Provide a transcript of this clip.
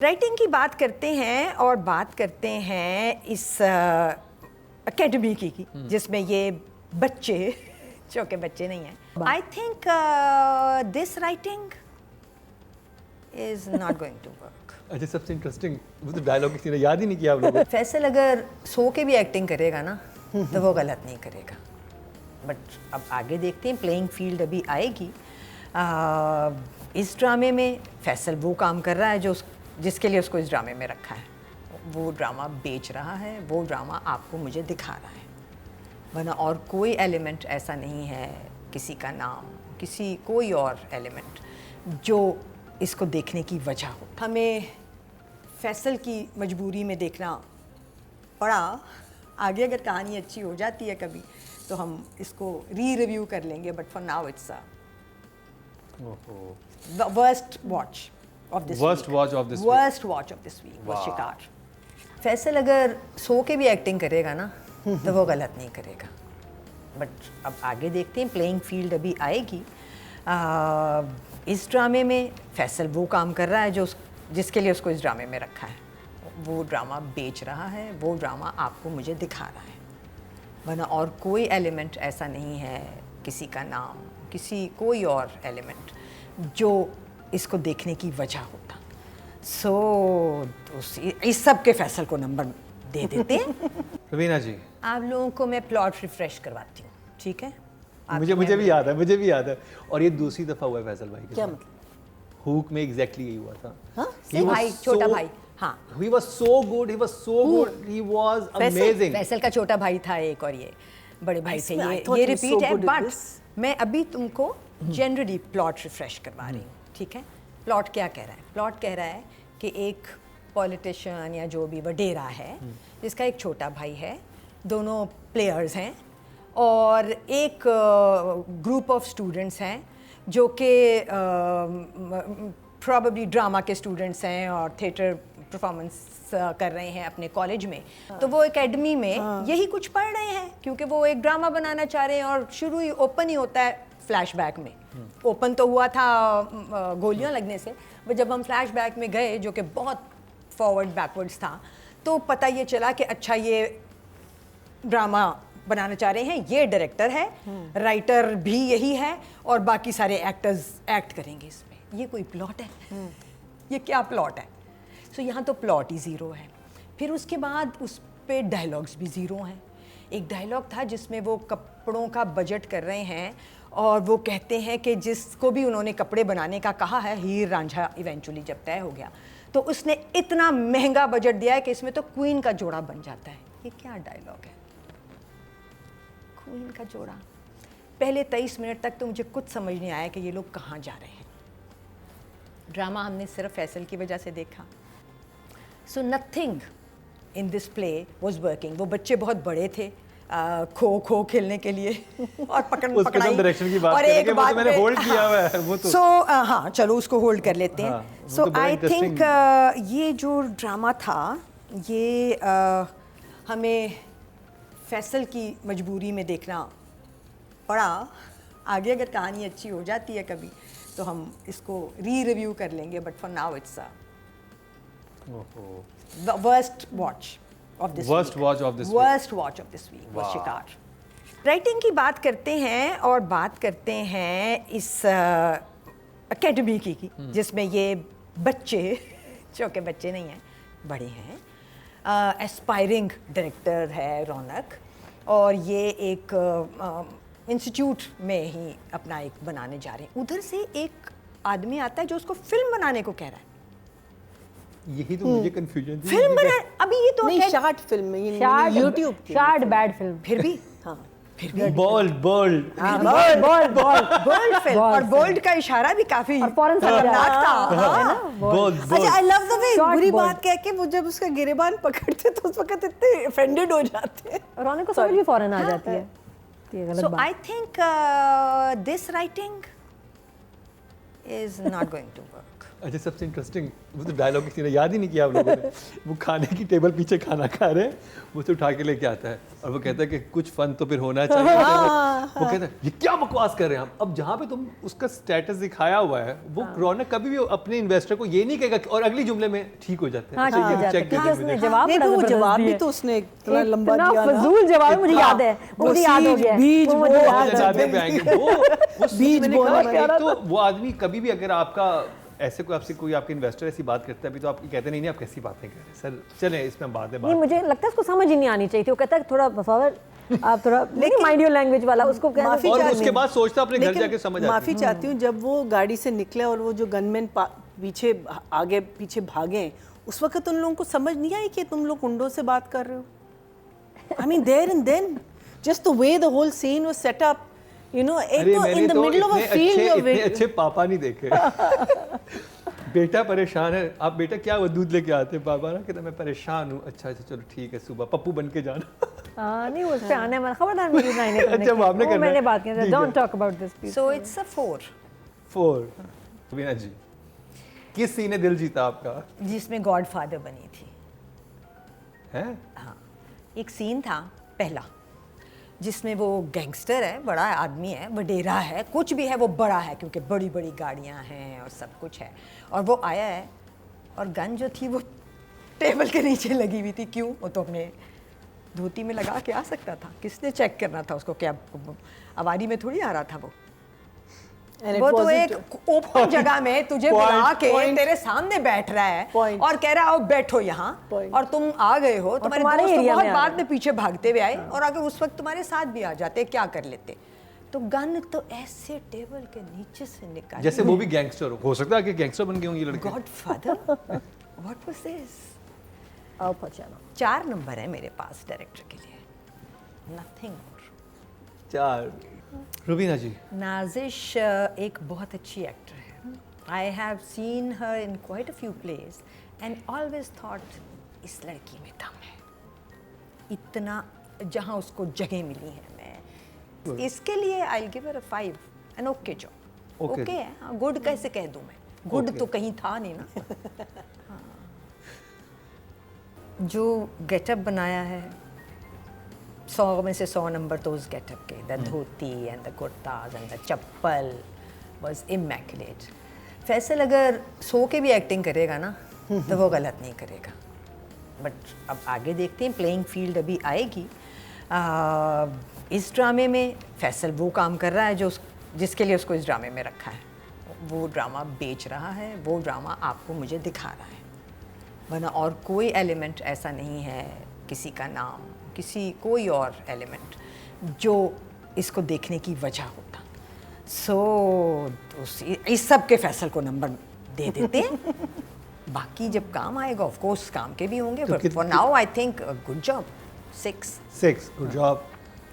Writing की बात करते हैं और बात करते हैं इस एकेडमी की जिसमें ये बच्चे जो कि बच्चे नहीं हैं। I think this writing is not going to work. अच्छा, सबसे इंटरेस्टिंग वो तो डायलॉग किसी ने याद ही नहीं किया आप लोगों को। फैसल अगर सो के भी एक्टिंग करेगा ना तो वो गलत नहीं करेगा, बट अब आगे देखते हैं, प्लेइंग फील्ड अभी आएगी। इस ड्रामे में फैसल वो काम कर रहा है जो जिसके लिए उसको इस ड्रामे में रखा है, वो ड्रामा बेच रहा है, वो ड्रामा आपको मुझे दिखा रहा है, वरना और कोई एलिमेंट ऐसा नहीं है, किसी का नाम, किसी कोई और एलिमेंट जो इसको देखने की वजह हो। हमें फैसल की मजबूरी में देखना पड़ा। आगे अगर कहानी अच्छी हो जाती है कभी तो हम इसको रिव्यू कर लेंगे, but for now it's worst watch of this week वो शिकार। फैसल अगर सो के भी एक्टिंग करेगा ना तो वो गलत नहीं करेगा, बट अब आगे देखते हैं, प्लेइंग फील्ड अभी आएगी। इस ड्रामे में फैसल वो काम कर रहा है जो जिसके लिए उसको इस ड्रामे में रखा है, वो ड्रामा बेच रहा है, वो ड्रामा आपको मुझे दिखा रहा है, वरना और कोई एलिमेंट ऐसा नहीं है, किसी का नाम, किसी कोई और एलिमेंट जो इसको देखने की वजह होता। इस सब के फैसल को नंबर दे देते हैं। रवीना जी, आप लोगों को मैं प्लॉट रिफ्रेश करवाती हूँ, ठीक है? मुझे भी याद है और ये दूसरी दफा हुआ है फैसल भाई के क्या साथ। मतलब? हुक में एग्जैक्टली यही हुआ था। भाई, छोटा भाई, हाँ, he was so good, he was amazing। Faisal का छोटा भाई था एक, और ये बड़े भाई थे। ये रिपीट है, बट मैं अभी तुमको जनरली प्लॉट रिफ्रेश करवा रही हूँ, ठीक है? प्लॉट क्या कह रहा है? प्लॉट कह रहा है कि एक पॉलिटिशियन या जो भी वडेरा है जिसका एक छोटा भाई है, दोनों प्लेयर्स हैं, और एक ग्रुप ऑफ स्टूडेंट्स हैं जो कि प्रॉबेबली ड्रामा के स्टूडेंट्स हैं और थिएटर परफॉर्मेंस कर रहे हैं अपने कॉलेज में। तो वो एकेडमी में यही कुछ पढ़ रहे हैं क्योंकि वो एक ड्रामा बनाना चाह रहे हैं, और शुरू ही ओपन ही होता है फ्लैशबैक में। ओपन तो हुआ था गोलियां लगने से, पर जब हम फ्लैशबैक में गए जो कि बहुत फॉरवर्ड बैकवर्ड्स था, तो पता ये चला कि अच्छा ये ड्रामा बनाना चाह रहे हैं, ये डायरेक्टर है, राइटर भी यही है, और बाकी सारे एक्टर्स एक्ट करेंगे इसमें। ये कोई प्लॉट है? ये क्या प्लॉट है? सो यहाँ तो प्लॉट ही ज़ीरो है। फिर उसके बाद उस पे डायलॉग्स भी ज़ीरो हैं। एक डायलॉग था जिसमें वो कपड़ों का बजट कर रहे हैं और वो कहते हैं कि जिसको भी उन्होंने कपड़े बनाने का कहा है, हीर रांझा इवेंचुअली जब तय हो गया तो उसने इतना महंगा बजट दिया है कि इसमें तो क्वीन का जोड़ा बन जाता है। ये क्या डायलॉग है? क्वीन का जोड़ा। पहले 23 मिनट तक तो मुझे कुछ समझ नहीं आया कि ये लोग कहाँ जा रहे हैं। ड्रामा हमने सिर्फ फैसल की वजह से देखा। So nothing in this play was working. वो बच्चे बहुत बड़े थे खो खो खेलने के लिए और पकड़ाई डायरेक्शन की बात और एक बात मैंने होल्ड किया हुआ है वो तो। हाँ, चलो उसको होल्ड कर लेते हैं। सो आई थिंक ये जो ड्रामा था ये हमें फैसल की मजबूरी में देखना पड़ा। आगे अगर कहानी अच्छी हो जाती है कभी तो हम इसको रिव्यू कर लेंगे, but for now it's worst watch of this week वो शिकार। राइटिंग की बात करते हैं और बात करते हैं इस एकेडमी की जिसमें ये बच्चे जो कि बच्चे नहीं हैं, बड़े हैं। एस्पायरिंग डायरेक्टर है रौनक, और ये एक इंस्टीट्यूट में ही अपना एक बनाने जा रहे हैं। उधर से एक आदमी आता है जो उसको फिल्म बनाने को कह रहा है। यही तो मुझे कंफ्यूजन थी। फिल्म बना अभी ये तो नहीं, शार्ट फिल्म में यूट्यूब शार्ट बैड फिल्म फिर भी बोल्ड फिल्म, और बोल्ड का इशारा भी काफी खतरनाक था। अच्छा, आई लव द वे बुरी बात कह के वो जब उसका गिरेबान पकड़ते तो उस वक्त इतने ऑफेंडेड हो जाते हैं। रौनक को समझ भी फौरन आ जाती है। So I think this writing is not going to work. अच्छा सबसे इंटरेस्टिंग वो तो डायलॉग किसी ने याद ही नहीं किया आप लोगों ने। वो खाने की टेबल पीछे खाना खा रहे हैं, वो तो उठा के लेके आता है और वो कहता है कि कुछ फन तो फिर होना चाहिए। वो कहता है ये क्या बकवास कर रहे हैं आप। अब जहाँ पे तुम उसका स्टेटस दिखाया हुआ है वो रौनक कभी भी अपने इन्वेस्टर को ये नहीं कहेगा और अगली जुमले में ठीक हो जाते हैं। हाँ, अच्छा, ठीक हो ये जाते check हैं, क्योंकि दे उसने दो जवाब नहीं बड़ा तो वो जबरदस्त जवाब भी दिया। तो उसने इतना लंबा इतना दिया ना। फजूल जवाब मुझे हाँ, याद है, वो मुझे याद हो गया। बीज वो मुझे वो याद मुझे है। याद पे आएंगे वो बीज मैंने बोलना कहा, क्या एक तो वो आदमी कभी भी अगर आपका ऐसे कोई आपसे कोई आपके इन्वेस्टर ऐसी बात करता है अभी तो आप कहते नहीं आप कैसी बातें कर रहे हैं सर, चलें इसमें बात है नहीं, मुझे लगता है उसको समझ ही नहीं आनी चाहिए थी। वो कहता है थोड़ा बफावर आप थोड़ा लेकिन माइंड योर लैंग्वेज वाला उसको कहना माफी और चाहती उसके हूँ। बाद सोचता अपने घर लेकिन जाके समझ आती माफी चाहती हूँ जब वो गाड़ी से निकले और वो जो गनमैन पीछे आगे पीछे भागे उस वक्त उन लोगों को समझ नहीं आई कि तुम लोग कुंडों से बात कर रहे हो। I mean there and then just the way the whole scene was set up, you know, एक तो in the middle of a field you इतने अच्छे पापा नहीं देखे। बेटा परेशान है, आप बेटा क्या वो दूध लेके आते हैं पापा ना, कहता मैं परेशान हूँ। अच्छा अच्छा चलो ठीक है सुबह पप्पू बन के जाना। हाँ नहीं उस पे आने वाला खबरदार मुझे नहीं अच्छा, वो आपने करना है। मैंने बात की ठीक है। Don't talk about this please. So it's a 4 4 Veena ji किस सीन ने दिल जीता आपका? जिसमें गॉडफादर बनी थी। हैं? हाँ, एक सीन था पहला जिसमें वो गैंगस्टर है, बड़ा आदमी है, वडेरा है, कुछ भी है, वो बड़ा है क्योंकि बड़ी बड़ी गाड़ियाँ हैं और सब कुछ है, और वो आया है और गन जो थी वो टेबल के नीचे लगी हुई थी। क्यों? वो तो अपने धोती में लगा के आ सकता था, किसने चेक करना था उसको? क्या अवारी में थोड़ी आ रहा था वो? वो तो एक ओपन जगह में तुझे बुला के तेरे सामने बैठ रहा है और कह रहा है आओ बैठो यहाँ, और तुम आ गए हो, तुम्हारे दोस्त तो बहुत बाद में पीछे भागते हुए आए और अगर उस वक्त तुम्हारे साथ भी आ जाते क्या कर लेते? तो गन तो ऐसे टेबल के नीचे से निकाल, जैसे वो भी गैंगस्टर हो सकता है कि गैंगस्टर बन गए होंगे ये लड़के। Godfather what was this? आओ पहुंचाना 4 नंबर है मेरे पास डायरेक्टर के लिए, नथिंग मोर। 4 रुबीना जी नाजिश एक बहुत अच्छी एक्टर है। I have seen her in quite a few place and always thought इस लड़की में दम है, इतना जहाँ उसको जगह मिली है। मैं इसके लिए I give her a 5 an okay job. Okay. Okay है, हाँ, गुड कैसे कह दूँ मैं? Good Okay. तो कहीं था नहीं ना। हाँ। जो गेटअप बनाया है 100 में से 100 नंबर तो उस गेटअप के, the dhoti and the kurtas and the chappal was immaculate. Faisal अगर सो के भी एक्टिंग करेगा ना तो वो गलत नहीं करेगा, बट अब आगे देखते हैं, प्लेइंग फील्ड अभी आएगी। इस ड्रामे में फैसल वो काम कर रहा है जो जिसके लिए उसको इस ड्रामे में रखा है, वो ड्रामा बेच रहा है, वो ड्रामा आपको मुझे दिखा रहा है, वरना और कोई एलिमेंट ऐसा नहीं है, किसी का नाम, किसी कोई और एलिमेंट जो इसको देखने की वजह होता। सो इस सब के फैसल को नंबर दे देते हैं। बाकी जब काम आएगा ऑफ कोर्स काम के भी होंगे, but for now I think good job 6 good job.